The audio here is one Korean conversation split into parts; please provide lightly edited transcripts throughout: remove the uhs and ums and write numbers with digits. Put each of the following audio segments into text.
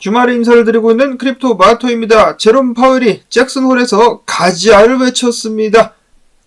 주말에 인사를 드리고 있는 크립토 마토입니다. 제롬 파웰이 잭슨홀에서 가지아를 외쳤습니다.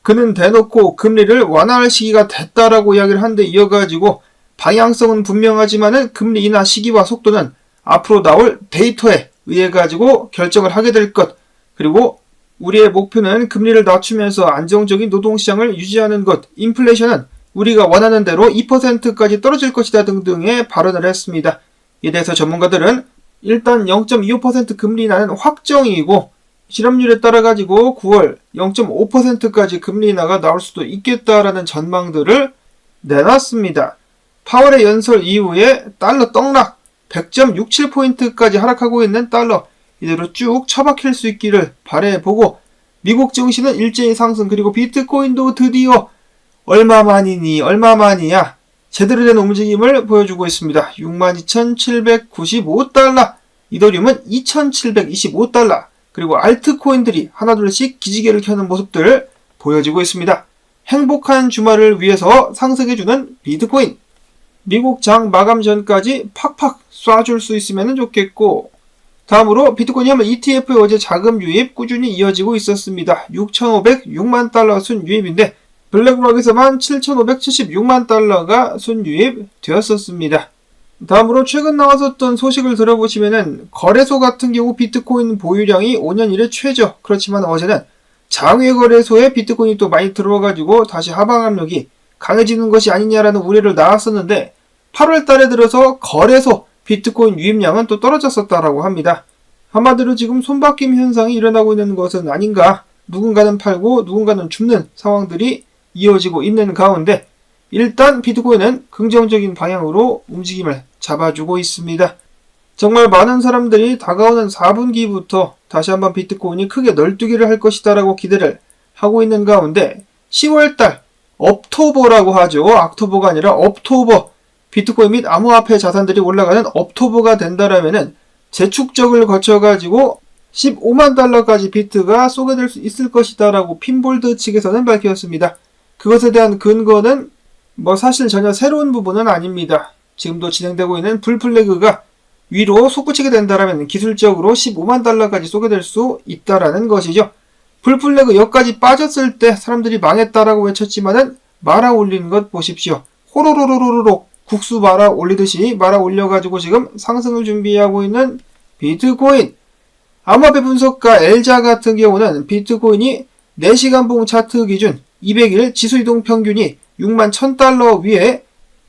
그는 대놓고 금리를 완화할 시기가 됐다라고 이야기를 한데 이어가지고 방향성은 분명하지만은 금리 인하 시기와 속도는 앞으로 나올 데이터에 의해 가지고 결정을 하게 될 것, 그리고 우리의 목표는 금리를 낮추면서 안정적인 노동시장을 유지하는 것, 인플레이션은 우리가 원하는 대로 2%까지 떨어질 것이다 등등의 발언을 했습니다. 이에 대해서 전문가들은 일단 0.25% 금리 인하는 확정이고 실업률에 따라 가지고 9월 0.5%까지 금리 인하가 나올 수도 있겠다라는 전망들을 내놨습니다. 파월의 연설 이후에 달러 떡락 100.67포인트까지 하락하고 있는 달러, 이대로 쭉 처박힐 수 있기를 바라보고, 미국 증시는 일제히 상승, 그리고 비트코인도 드디어 얼마만이야 제대로 된 움직임을 보여주고 있습니다. 62,795달러, 이더리움은 2,725달러, 그리고 알트코인들이 하나둘씩 기지개를 켜는 모습들 보여지고 있습니다. 행복한 주말을 위해서 상승해주는 비트코인, 미국 장 마감 전까지 팍팍 쏴줄 수 있으면 좋겠고, 다음으로 비트코인이 하면 ETF의 어제 자금 유입 꾸준히 이어지고 있었습니다. 6,506만 달러 순유입인데 블랙록에서만 7,576만 달러가 순유입 되었었습니다. 다음으로 최근 나왔었던 소식을 들어보시면은 거래소 같은 경우 비트코인 보유량이 5년 이래 최저, 그렇지만 어제는 장외 거래소에 비트코인이 또 많이 들어와가지고 다시 하방 압력이 강해지는 것이 아니냐라는 우려를 나왔었는데 8월 달에 들어서 거래소 비트코인 유입량은 또 떨어졌었다라고 합니다. 한마디로 지금 손바뀜 현상이 일어나고 있는 것은 아닌가, 누군가는 팔고 누군가는 줍는 상황들이 이어지고 있는 가운데 일단 비트코인은 긍정적인 방향으로 움직임을 잡아주고 있습니다. 정말 많은 사람들이 다가오는 4분기부터 다시 한번 비트코인이 크게 널뛰기를 할 것이다 라고 기대를 하고 있는 가운데 10월달 업토버라고 하죠. 악토버가 아니라 업토버, 비트코인 및 암호화폐 자산들이 올라가는 업토버가 된다라면은 재축적을 거쳐가지고 15만 달러까지 비트가 쏘게될 수 있을 것이다 라고 핀볼드 측에서는 밝혔습니다. 그것에 대한 근거는 사실 전혀 새로운 부분은 아닙니다. 지금도 진행되고 있는 불플래그가 위로 솟구치게 된다라면 기술적으로 15만 달러까지 쏘게 될 수 있다라는 것이죠. 불플래그 여기까지 빠졌을 때 사람들이 망했다라고 외쳤지만은 말아 올리는 것 보십시오. 호로로로로로 국수 말아 올리듯이 말아 올려가지고 지금 상승을 준비하고 있는 비트코인. 암호화폐 분석가 엘자 같은 경우는 비트코인이 4시간 봉 차트 기준 200일 지수이동 평균이 6만 1000달러 위에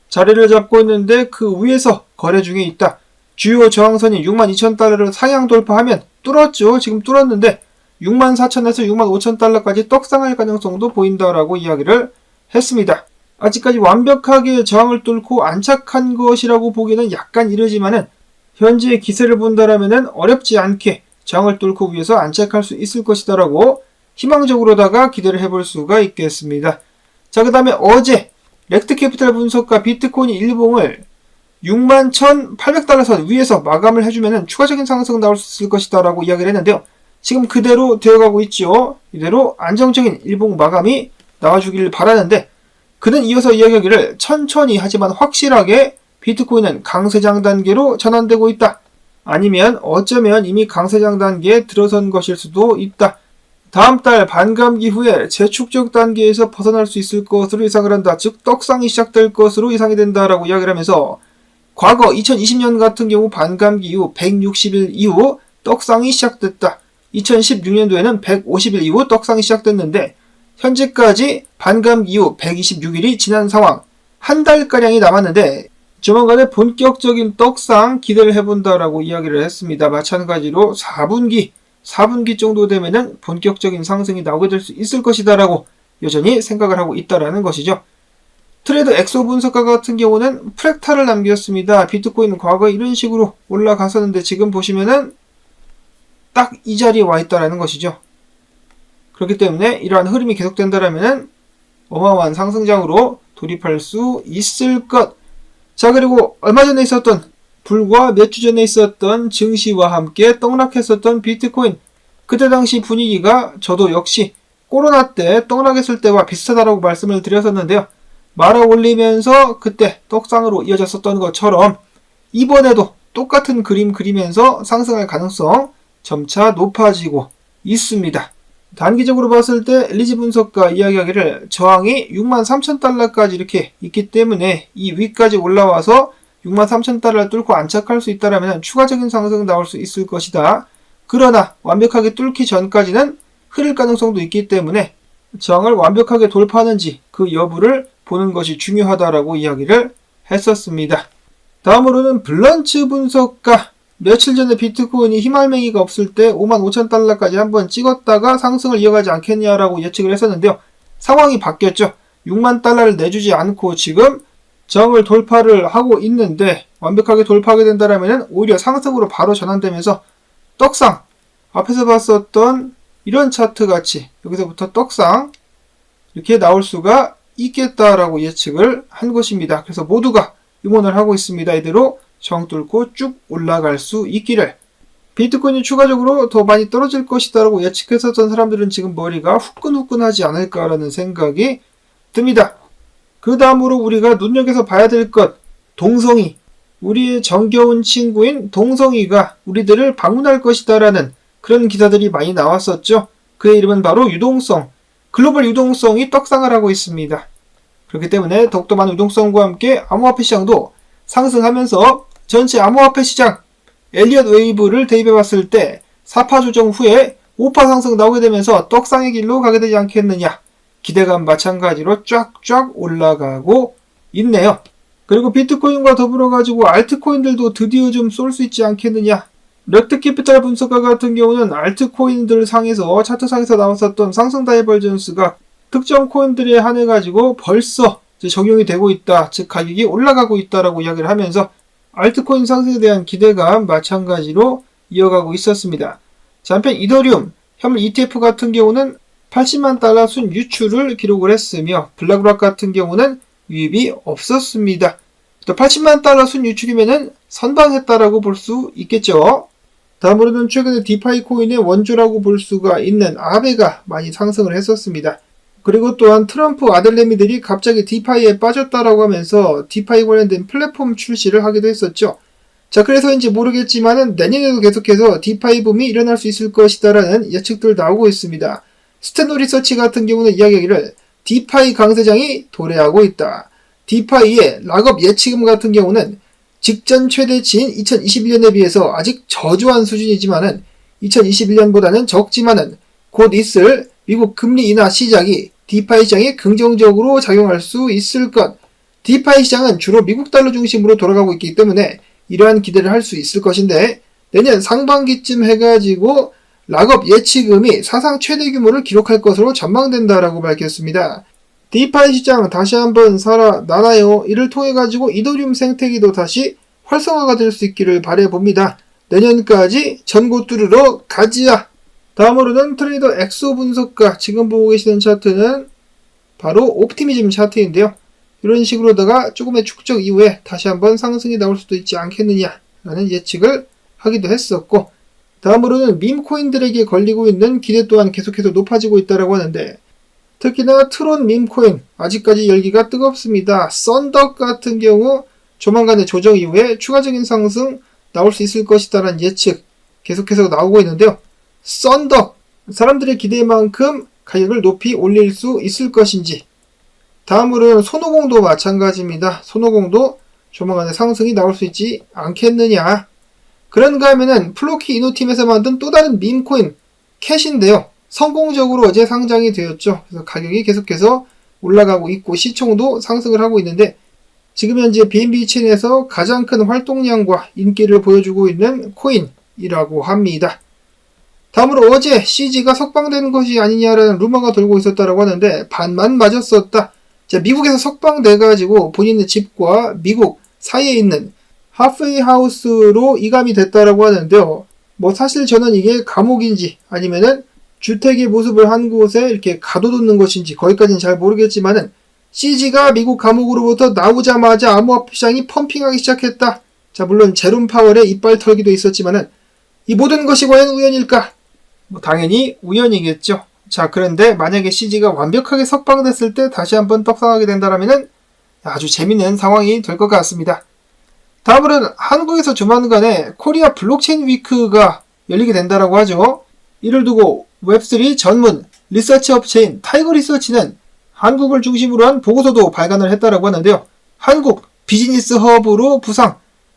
자리를 잡고 있는데 그 위에서 거래 중에 있다. 주요 저항선이 6만 2000달러를 상향 돌파하면 뚫었죠. 지금 뚫었는데 6만 4000에서 6만 5000달러까지 떡상할 가능성도 보인다라고 이야기를 했습니다. 아직까지 완벽하게 저항을 뚫고 안착한 것이라고 보기에는 약간 이르지만은 현재의 기세를 본다라면은 어렵지 않게 저항을 뚫고 위에서 안착할 수 있을 것이다라고 희망적으로다가 기대를 해볼 수가 있겠습니다. 자, 그 다음에 어제 렉트캐피탈 분석가 비트코인이 일봉을 6만 1800달러 선 위에서 마감을 해주면은 추가적인 상승 나올 수 있을 것이다 라고 이야기를 했는데요. 지금 그대로 되어가고 있죠. 이대로 안정적인 일봉 마감이 나와주길 바라는데, 그는 이어서 이야기하기를 천천히 하지만 확실하게 비트코인은 강세장 단계로 전환되고 있다. 아니면 어쩌면 이미 강세장 단계에 들어선 것일 수도 있다. 다음 달 반감기 후에 재축적 단계에서 벗어날 수 있을 것으로 예상을 한다. 즉 떡상이 시작될 것으로 예상이 된다라고 이야기를 하면서 과거 2020년 같은 경우 반감기 이후 160일 이후 떡상이 시작됐다. 2016년도에는 150일 이후 떡상이 시작됐는데 현재까지 반감기 이후 126일이 지난 상황, 한 달가량이 남았는데 조만간에 본격적인 떡상 기대를 해본다라고 이야기를 했습니다. 마찬가지로 4분기 정도 되면은 본격적인 상승이 나오게 될 수 있을 것이다라고 여전히 생각을 하고 있다라는 것이죠. 트레이더 엑소 분석가 같은 경우는 프랙탈을 남겼습니다. 비트코인은 과거에 이런 식으로 올라갔었는데 지금 보시면은 딱 이 자리에 와 있다라는 것이죠. 그렇기 때문에 이러한 흐름이 계속된다라면은 어마어마한 상승장으로 돌입할 수 있을 것. 자, 그리고 얼마 전에 있었던, 불과 몇 주 전에 있었던 증시와 함께 떡락했었던 비트코인, 그때 당시 분위기가 저도 역시 코로나 때 떡락했을 때와 비슷하다라고 말씀을 드렸었는데요. 말아 올리면서 그때 떡상으로 이어졌었던 것처럼 이번에도 똑같은 그림 그리면서 상승할 가능성 점차 높아지고 있습니다. 단기적으로 봤을 때 엘리지 분석가 이야기하기를 저항이 63,000달러까지 이렇게 있기 때문에 이 위까지 올라와서 63,000달러를 뚫고 안착할 수 있다면 추가적인 상승 나올 수 있을 것이다. 그러나 완벽하게 뚫기 전까지는 흐를 가능성도 있기 때문에 저항을 완벽하게 돌파하는지 그 여부를 보는 것이 중요하다라고 이야기를 했었습니다. 다음으로는 블런츠 분석가, 며칠 전에 비트코인이 희말맹이가 없을 때 55,000달러까지 한번 찍었다가 상승을 이어가지 않겠냐라고 예측을 했었는데요. 상황이 바뀌었죠. 6만 달러를 내주지 않고 지금 저항을 돌파를 하고 있는데 완벽하게 돌파하게 된다면 오히려 상승으로 바로 전환되면서 떡상, 앞에서 봤었던 이런 차트 같이 여기서부터 떡상 이렇게 나올 수가 있겠다라고 예측을 한 것입니다. 그래서 모두가 응원을 하고 있습니다. 이대로 저항 뚫고 쭉 올라갈 수 있기를. 비트코인이 추가적으로 더 많이 떨어질 것이다라고 예측했었던 사람들은 지금 머리가 후끈후끈하지 않을까라는 생각이 듭니다. 그 다음으로 우리가 눈여겨서 봐야 될 것, 동성이. 우리의 정겨운 친구인 동성이가 우리들을 방문할 것이다라는 그런 기사들이 많이 나왔었죠. 그의 이름은 바로 유동성. 글로벌 유동성이 떡상을 하고 있습니다. 그렇기 때문에 더욱더 많은 유동성과 함께 암호화폐 시장도 상승하면서 전체 암호화폐 시장 엘리엇 웨이브를 대입해 봤을 때 4파 조정 후에 5파 상승 나오게 되면서 떡상의 길로 가게 되지 않겠느냐. 기대감 마찬가지로 쫙쫙 올라가고 있네요. 그리고 비트코인과 더불어 가지고 알트코인들도 드디어 좀 쏠 수 있지 않겠느냐. 렉트캐피탈 분석가 같은 경우는 알트코인들 상에서 차트상에서 나왔었던 상승 다이버전스가 특정 코인들에 한해 가지고 벌써 적용이 되고 있다. 즉 가격이 올라가고 있다라고 이야기를 하면서 알트코인 상승에 대한 기대감 마찬가지로 이어가고 있었습니다. 자, 한편 이더리움 현물 ETF 같은 경우는 80만 달러 순 유출을 기록을 했으며 블락락 같은 경우는 유입이 없었습니다. 또 80만 달러 순 유출이면은 선방했다라고 볼 수 있겠죠. 다음으로는 최근에 디파이 코인의 원조라고 볼 수가 있는 아베가 많이 상승을 했었습니다. 그리고 또한 트럼프 아들내미들이 갑자기 디파이에 빠졌다라고 하면서 디파이 관련된 플랫폼 출시를 하기도 했었죠. 자, 그래서인지 모르겠지만은 내년에도 계속해서 디파이 붐이 일어날 수 있을 것이다라는 예측들 나오고 있습니다. 스탠노 리서치 같은 경우는 이야기하기를 디파이 강세장이 도래하고 있다. 디파이의 락업 예치금 같은 경우는 직전 최대치인 2021년에 비해서 아직 저조한 수준이지만은 2021년보다는 적지만은 곧 있을 미국 금리 인하 시작이 디파이 시장에 긍정적으로 작용할 수 있을 것. 디파이 시장은 주로 미국 달러 중심으로 돌아가고 있기 때문에 이러한 기대를 할 수 있을 것인데 내년 상반기쯤 해가지고 락업 예치금이 사상 최대 규모를 기록할 것으로 전망된다라고 밝혔습니다. 디파이 시장 다시 한번 살아나나요? 이를 통해 가지고 이더리움 생태계도 다시 활성화가 될 수 있기를 바라봅니다. 내년까지 전고 뚫으러 가지야. 다음으로는 트레이더 엑소 분석가, 지금 보고 계시는 차트는 바로 옵티미즘 차트인데요. 이런 식으로다가 조금의 축적 이후에 다시 한번 상승이 나올 수도 있지 않겠느냐라는 예측을 하기도 했었고, 다음으로는 밈코인들에게 걸리고 있는 기대 또한 계속해서 높아지고 있다고 하는데, 특히나 트론 밈코인 아직까지 열기가 뜨겁습니다. 썬덕 같은 경우 조만간의 조정 이후에 추가적인 상승 나올 수 있을 것이다라는 예측 계속해서 나오고 있는데요. 썬덕, 사람들의 기대만큼 가격을 높이 올릴 수 있을 것인지. 다음으로는 손오공도 마찬가지입니다. 손오공도 조만간에 상승이 나올 수 있지 않겠느냐. 그런가 하면은 플로키 이노팀에서 만든 또 다른 밈코인 캣인데요. 성공적으로 어제 상장이 되었죠. 그래서 가격이 계속해서 올라가고 있고 시총도 상승을 하고 있는데 지금 현재 BNB 체인에서 가장 큰 활동량과 인기를 보여주고 있는 코인이라고 합니다. 다음으로 어제 CG가 석방되는 것이 아니냐라는 루머가 돌고 있었다고 하는데 반만 맞았었다. 자, 미국에서 석방돼가지고 본인의 집과 미국 사이에 있는 하프웨이 하우스로 이감이 됐다라고 하는데요. 뭐 사실 저는 이게 감옥인지 아니면은 주택의 모습을 한 곳에 이렇게 가둬두는 것인지 거기까지는 잘 모르겠지만은 CG가 미국 감옥으로부터 나오자마자 암호화폐 시장이 펌핑하기 시작했다. 자, 물론 제롬 파월의 이빨 털기도 있었지만은 이 모든 것이 과연 우연일까? 뭐 당연히 우연이겠죠. 자, 그런데 만약에 CG가 완벽하게 석방됐을 때 다시 한번 떡상하게 된다면은 아주 재밌는 상황이 될 것 같습니다. 다음으로는 한국에서 조만간에 코리아 블록체인 위크가 열리게 된다라고 하죠. 이를 두고 웹3 전문 리서치 업체인 타이거 리서치는 한국을 중심으로 한 보고서도 발간을 했다라고 하는데요. 한국 비즈니스 허브로 부상.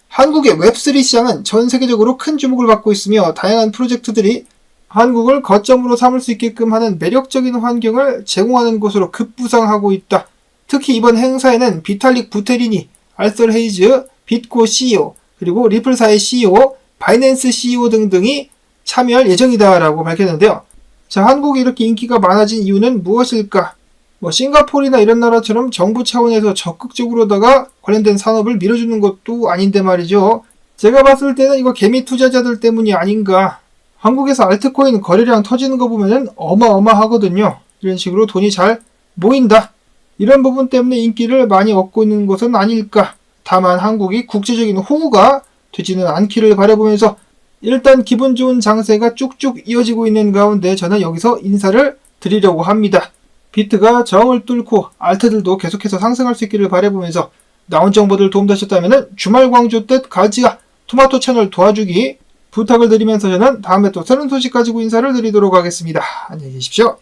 한국의 웹3 시장은 전 세계적으로 큰 주목을 받고 있으며 다양한 프로젝트들이 한국을 거점으로 삼을 수 있게끔 하는 매력적인 환경을 제공하는 곳으로 급부상하고 있다. 특히 이번 행사에는 비탈릭 부테리니, 알설 헤이즈, bit고 CEO, 그리고 리플사의 CEO, 바이낸스 CEO 등등이 참여할 예정이다라고 밝혔는데요. 자, 한국이 이렇게 인기가 많아진 이유는 무엇일까? 싱가포르나 이런 나라처럼 정부 차원에서 적극적으로다가 관련된 산업을 밀어주는 것도 아닌데 말이죠. 제가 봤을 때는 이거 개미 투자자들 때문이 아닌가. 한국에서 알트코인 거래량 터지는 거 보면은 어마어마하거든요. 이런 식으로 돈이 잘 모인다. 이런 부분 때문에 인기를 많이 얻고 있는 것은 아닐까. 다만 한국이 국제적인 호구가 되지는 않기를 바라보면서 일단 기분 좋은 장세가 쭉쭉 이어지고 있는 가운데 저는 여기서 인사를 드리려고 합니다. 비트가 저항을 뚫고 알트들도 계속해서 상승할 수 있기를 바라보면서 나온 정보들 도움되셨다면 주말 광주 뜻 가지아 토마토 채널 도와주기 부탁을 드리면서 저는 다음에 또 새로운 소식 가지고 인사를 드리도록 하겠습니다. 안녕히 계십시오.